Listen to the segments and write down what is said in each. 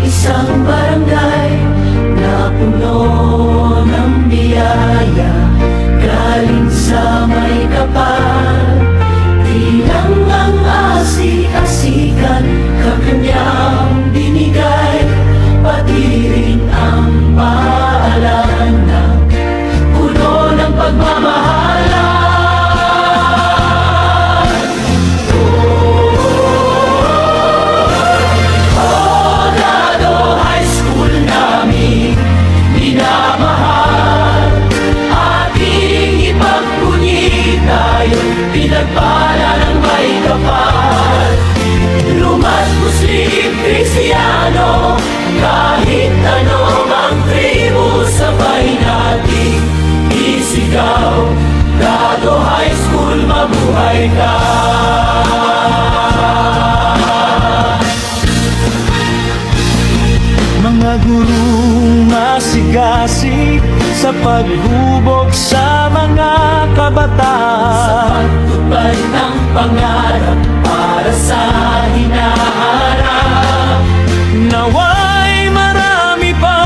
isang barangay na puno ng biyaya, galing sa may kapal. Di lang ang asik-asikan kakanyang binigay, pati rin ang paalala puno ng pagmamahalan. Pinagpala ng may kapal, lumat Muslim, Kristiyano, kahit anong ang tribu, sabay nating isigaw. Dado High School, mabuhay ka! Mga gurong masigasig sa paghubog sa mga kabataan, sa pagtupad ng pangarap para sa hinaharap. naway marami pa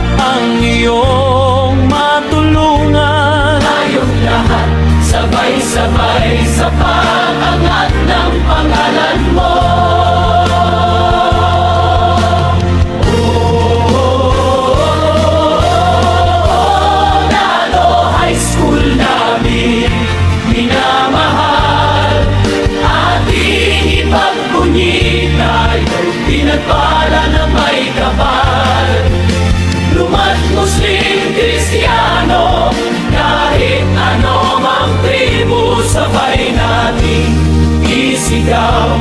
ang iyong matulungan. Tayong lahat sabay-sabay sa pag-angat ng pangalan mo. Pinagpala na may kapal, lumat Muslim, Kristiyano, kahit ano mang tribu, sabay nating isigaw.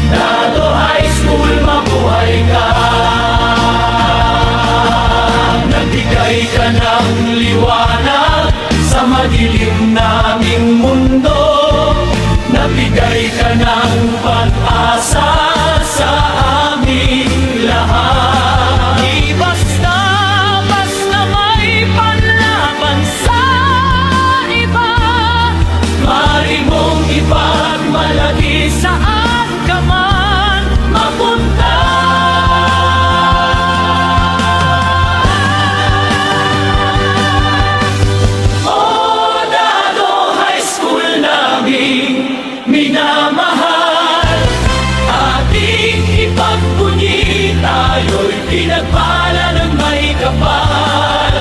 Dado High School, mabuhay ka! Nagbigay ka ng liwanag sa madilim naming mundo, nagbigay ka ng pag-asa sa aming lahat. Di basta may panlaban sa iba, Mari mong ipagmalaki saan ka man mapunta. O Dado High School naming minamahal, ating ipagpunyi, tayo'y pinagpala ng may kapal.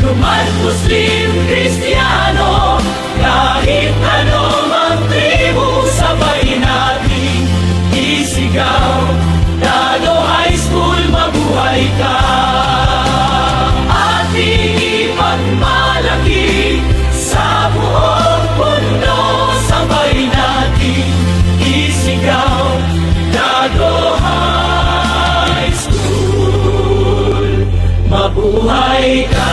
Lumat Muslim, Kristiyano, kahit ano mang tribu, sabay nating isigaw. Dado High School, mabuhay ka! Ating ipagmalaki sa buong mundo, sabay nating isigaw. Dado High School, mabuhay ka!